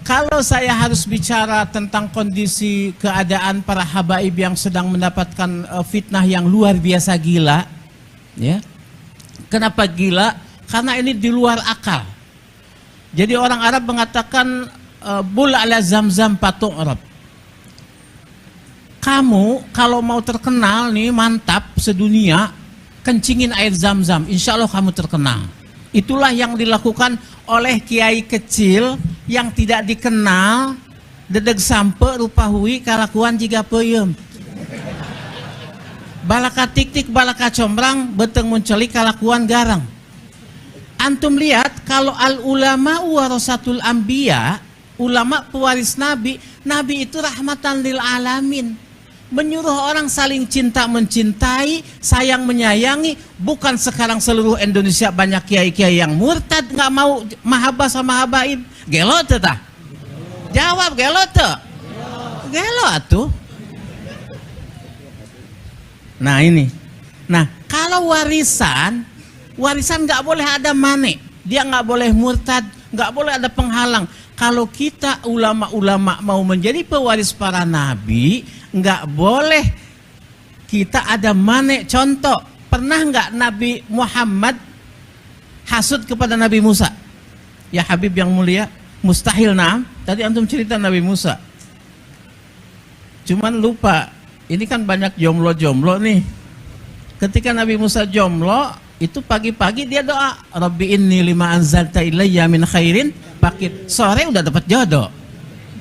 Kalau saya harus bicara tentang kondisi keadaan para habaib yang sedang mendapatkan fitnah yang luar biasa gila, ya. Kenapa gila? Karena ini di luar akal. Jadi orang Arab mengatakan bul ala zamzam patung Arab. Kamu kalau mau terkenal nih mantap sedunia, kencingin air zam-zam, insya Allah kamu terkenal. Itulah yang dilakukan oleh kiai kecil yang tidak dikenal, dedeg sampe rupa hui kalakuan jika peyem. Balaka tik-tik balaka combrang beteng munculi kalakuan garang. Antum lihat kalau al ulama warasatul anbiya, ulama pewaris nabi, nabi itu rahmatan lil alamin. Menyuruh orang saling cinta mencintai, sayang menyayangi. Bukan sekarang seluruh Indonesia banyak kiai-kiai yang murtad, nggak mau mahabbah sama habaib. Gelo tah? Jawab gelo teh? Gelo atuh. Nah ini. Nah kalau warisan nggak boleh ada mane. Dia nggak boleh murtad, nggak boleh ada penghalang. Kalau kita ulama-ulama mau menjadi pewaris para nabi, nggak boleh kita ada mane. Contoh, pernah nggak Nabi Muhammad hasud kepada Nabi Musa? Ya Habib yang mulia, mustahil. Naam, tadi antum cerita Nabi Musa. Cuman lupa, ini kan banyak jomblo-jomblo nih. Ketika Nabi Musa jomblo, itu pagi-pagi dia doa, Rabbi inni lima anzalta ilayya min khairin, pakit sore udah dapat jodoh.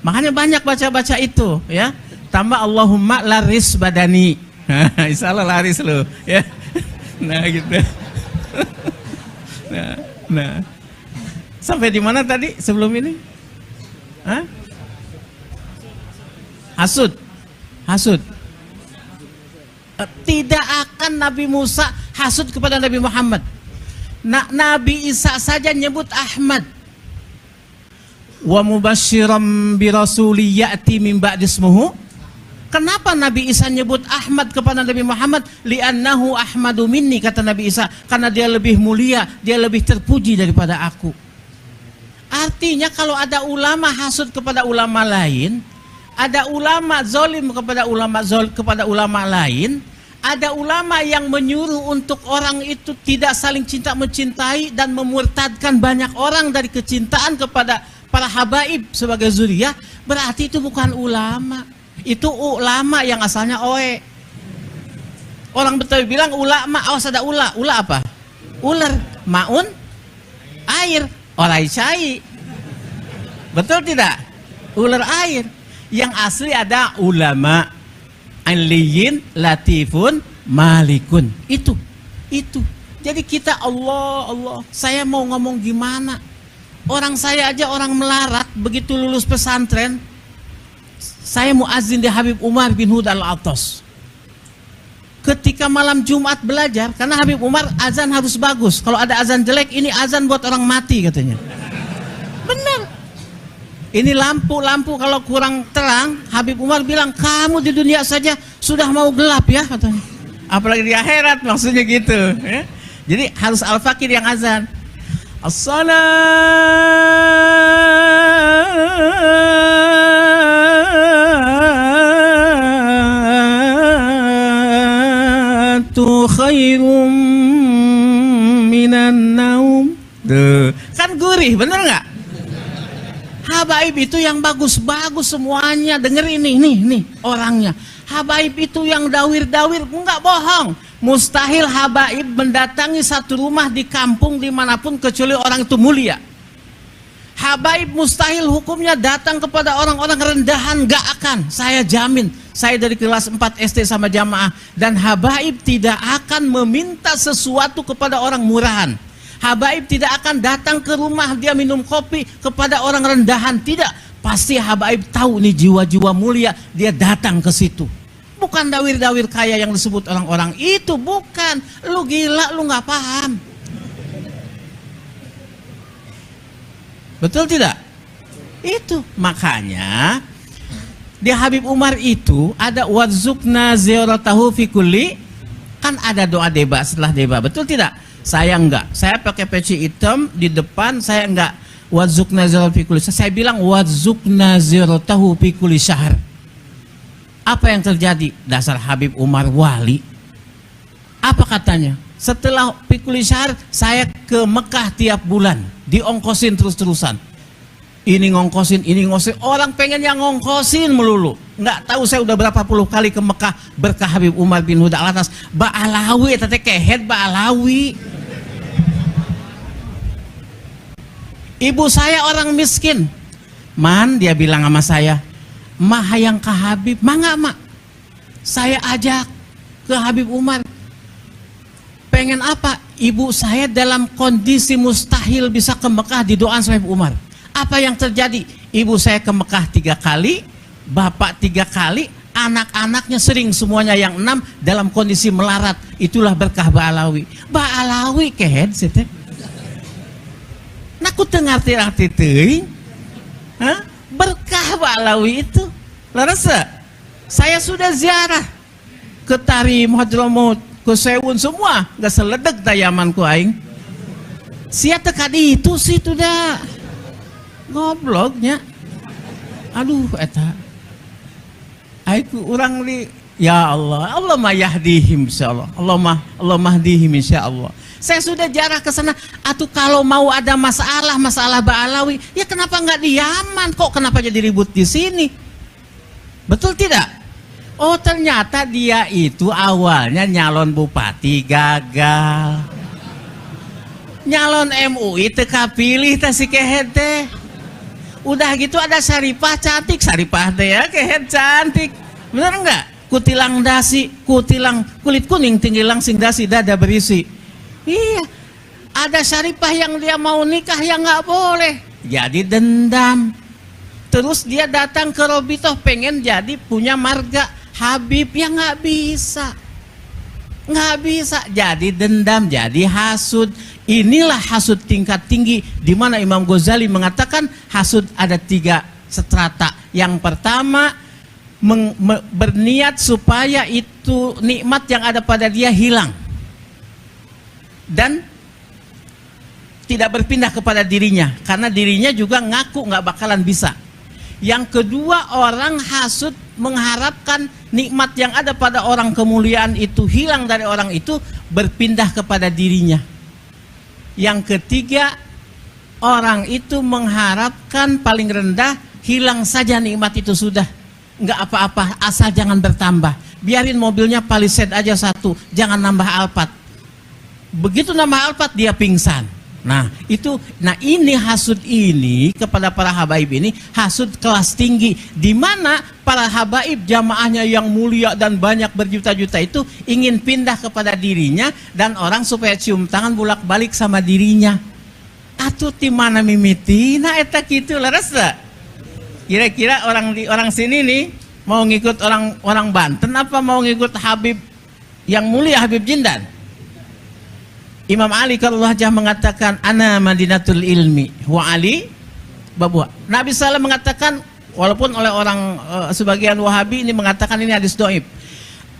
Makanya banyak baca-baca itu, ya. Tambah Allahumma laris badani. Insya Allah laris lo, ya. Nah gitu. Nah. Sampai di mana tadi sebelum ini? Hah? Hasud. Tidak akan Nabi Musa hasud kepada Nabi Muhammad. Nabi Isa saja nyebut Ahmad. Wa mubasyiram bi rasuli ya'ti min ba'di ismuhu. Kenapa Nabi Isa nyebut Ahmad kepada Nabi Muhammad? Li'annahu ahmadu minni, kata Nabi Isa, karena dia lebih mulia, dia lebih terpuji daripada aku. Artinya kalau ada ulama hasud kepada ulama lain, ada ulama zolim kepada ulama lain, ada ulama yang menyuruh untuk orang itu tidak saling cinta mencintai dan memurtadkan banyak orang dari kecintaan kepada para habaib sebagai zuriyah, berarti itu bukan ulama. Itu ulama yang asalnya oe. Orang Betawi bilang ulama, awas ada ula. Ula apa? Ular, maun, air, orai cai. Betul tidak? Ular air. Yang asli ada ulama, aliyin, latifun, malikun. Itu. Jadi kita Allah. Saya mau ngomong gimana? Orang saya aja orang melarat, begitu lulus pesantren, saya muazin di Habib Umar bin Hud Al-Attas. Ketika malam Jumat belajar, karena Habib Umar azan harus bagus. Kalau ada azan jelek, ini azan buat orang mati katanya. Benar. Ini lampu kalau kurang terang, Habib Umar bilang, kamu di dunia saja sudah mau gelap ya katanya. Apalagi di akhirat, maksudnya gitu. Ya? Jadi harus Al-Fakir yang azan. As-salatu khairum minan naum. Kan gurih, bener nggak? Habaib itu yang bagus-bagus semuanya. Denger ini, nih orangnya. Habaib itu yang dawir-dawir, enggak bohong. Mustahil habaib mendatangi satu rumah di kampung dimanapun kecuali orang itu mulia. Habaib mustahil hukumnya datang kepada orang-orang rendahan, enggak akan. Saya jamin, saya dari kelas 4 SD sama jamaah. Dan habaib tidak akan meminta sesuatu kepada orang murahan. Habaib tidak akan datang ke rumah dia minum kopi kepada orang rendahan, tidak. Pasti habaib tahu nih jiwa-jiwa mulia, dia datang ke situ. Bukan dawir-dawir kaya yang disebut orang-orang itu, bukan. Lu gila, lu nggak paham. Betul tidak? Itu makanya di Habib Umar itu ada warzuqna ziyaratahu fi kulli, kan ada doa deba setelah deba, betul tidak? Saya enggak, saya pakai peci hitam di depan, saya enggak Wazukna ziratahu fi kulli syahr. Saya bilang wazukna ziratahu fi kulli syahr. Apa yang terjadi? Dasar Habib Umar wali. Apa katanya? Setelah fi kulli syahr saya ke Mekah tiap bulan, diongkosin terus-terusan. Ini ngongkosin, ini ngongkosin. Orang pengen yang ngongkosin melulu. Nggak tahu saya udah berapa puluh kali ke Mekah berkah Habib Umar bin Huda Alatas. Ba'alawi, tete kehet Ba'alawi. Ibu saya orang miskin. Man, dia bilang sama saya, mah hayang ke Habib. Mangga mak, saya ajak ke Habib Umar. Pengen apa? Ibu saya dalam kondisi mustahil bisa ke Mekah, didoain sama Habib Umar. Apa yang terjadi? Ibu saya ke Mekah 3 kali, bapak 3 kali, anak-anaknya sering semuanya yang 6 dalam kondisi melarat. Itulah berkah Ba'alawi. Ba'alawi kehed sih. Nak ngerti-ngerti teuing. Berkah Ba'alawi itu. Larasa, saya sudah ziarah ke Tarim, Hadramut, ke Sewun semua, gak seledeg dayamanku aing. Sia tekadi itu sih tuh dah. Gobloknya. Aduh eta. Aiku urang li ya Allah, Allah mah yahdihim insyaallah. Allah mahdihim insyaallah. Saya sudah jarah ke sana. Atuh kalau mau ada masalah Ba'alawi, ya kenapa nggak di Yaman? Kok kenapa jadi ribut di sini? Betul tidak? Oh, ternyata dia itu awalnya nyalon bupati gagal. Nyalon MUI teka pilih teh si kehet teh. Udah gitu ada Syarifah cantik, Syarifah teh ya kehet cantik. Bener enggak? Kutilang dasi, kutilang kulit kuning tinggi langsing dasi dada berisi. Iya. Ada Syarifah yang dia mau nikah yang nggak boleh. Jadi dendam. Terus dia datang ke Robitoh pengen jadi punya marga Habib yang nggak bisa. Nggak bisa, jadi dendam, jadi hasud. Inilah hasud tingkat tinggi, di mana Imam Ghazali mengatakan hasud ada 3 strata. Yang pertama, berniat supaya itu nikmat yang ada pada dia hilang dan tidak berpindah kepada dirinya, karena dirinya juga ngaku nggak bakalan bisa. Yang kedua, orang hasud mengharapkan nikmat yang ada pada orang kemuliaan itu hilang dari orang itu, berpindah kepada dirinya. Yang ketiga, orang itu mengharapkan paling rendah hilang saja nikmat itu sudah, nggak apa-apa, asal jangan bertambah. Biarin mobilnya Palisade aja 1, jangan nambah Alphard. Begitu nambah Alphard dia pingsan. Nah ini hasud ini kepada para habaib ini hasud kelas tinggi, di mana para habaib jamaahnya yang mulia dan banyak berjuta-juta itu ingin pindah kepada dirinya dan orang supaya cium tangan bolak-balik sama dirinya. Atuh ti mana mimitina eta kitu laras da? Kira-kira orang sini nih mau ngikut orang Banten apa mau ngikut Habib yang mulia Habib Jindan? Imam Ali kalau wajah mengatakan ana madinatul ilmi wa Ali babuha. Nabi SAW mengatakan, walaupun oleh orang sebagian Wahabi ini mengatakan ini hadis dhaif.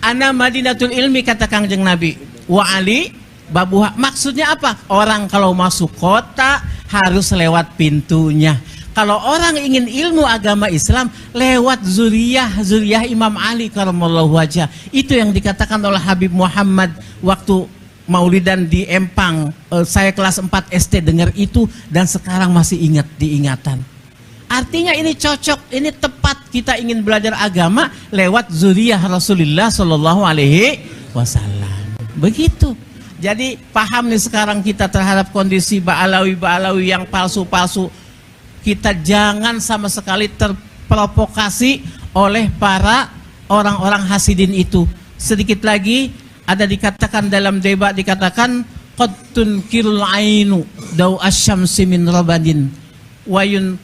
Ana madinatul ilmi kata Kangjeng Nabi, wa Ali babuha. Maksudnya apa? Orang kalau masuk kota harus lewat pintunya. Kalau orang ingin ilmu agama Islam lewat zuriyah Imam Ali karamallahu wajah. Itu yang dikatakan oleh Habib Muhammad waktu Maulidan di Empang. Saya kelas 4 SD dengar itu dan sekarang masih ingat diingatan. Artinya ini cocok, ini tepat kita ingin belajar agama lewat zuriyah Rasulullah Shallallahu Alaihi Wasallam. Begitu. Jadi paham nih sekarang kita terhadap kondisi Ba'alawi yang palsu-palsu. Kita jangan sama sekali terprovokasi oleh para orang-orang hasidin itu. Sedikit lagi ada dikatakan dalam debat, dikatakan qad tunkirul ainu daw asyamsi min rabadin wayun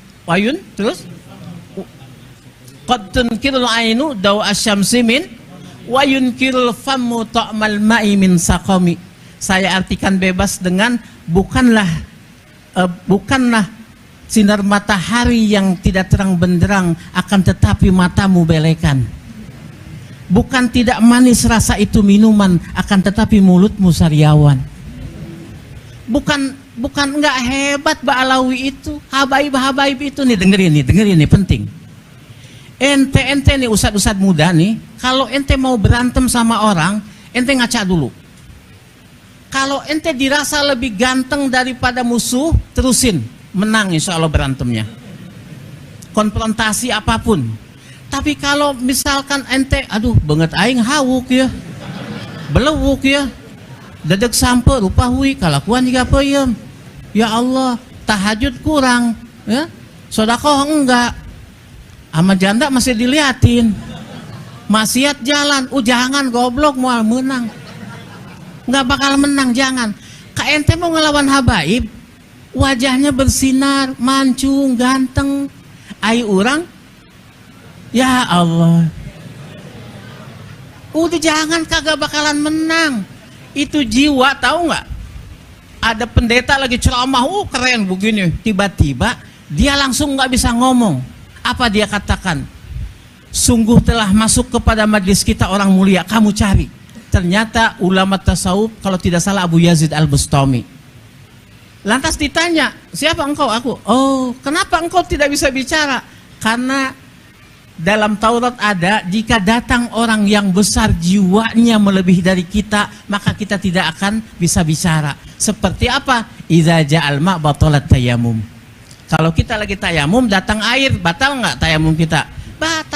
terus qad tunkirul ainu daw asyamsi min wayunkirul famu ta'mal ma'i min saqami. Saya artikan bebas dengan bukanlah sinar matahari yang tidak terang benderang akan tetapi matamu belekan. Bukan tidak manis rasa itu minuman, akan tetapi mulutmu sariawan. Bukan enggak hebat Ba'alawi itu, habaib-habaib itu nih, dengerin nih penting. Ente nih ustad-ustad muda nih, kalau ente mau berantem sama orang, ente ngaca dulu. Kalau ente dirasa lebih ganteng daripada musuh, terusin, menang insya Allah berantemnya. Konfrontasi apapun. Tapi kalau misalkan ente, aduh banget aing hawuk ya, belewuk ya, dedek sampe rupa hui kalakuan juga peyem. Ya Allah, tahajud kurang, ya, sodakoh enggak, sama janda masih diliatin, maksiat jalan, jangan goblok mau menang, nggak bakal menang, jangan. Ka ente mau ngelawan habaib, wajahnya bersinar, mancung, ganteng, ayu orang, ya Allah, udah jangan, kagak bakalan menang. Itu jiwa, tahu nggak? Ada pendeta lagi ceramah, keren begini, tiba-tiba dia langsung nggak bisa ngomong. Apa dia katakan? Sungguh telah masuk kepada majlis kita orang mulia, kamu cari. Ternyata ulama tasawuf, kalau tidak salah Abu Yazid Al-Bustami. Lantas ditanya, siapa engkau? Aku. Oh, kenapa engkau tidak bisa bicara? Karena dalam Taurat ada, jika datang orang yang besar jiwanya melebihi dari kita, maka kita tidak akan bisa bicara. Seperti apa? Idza ja'al ma' batalat tayammum. Kalau kita lagi tayamum, datang air, batal nggak tayamum kita? Batal.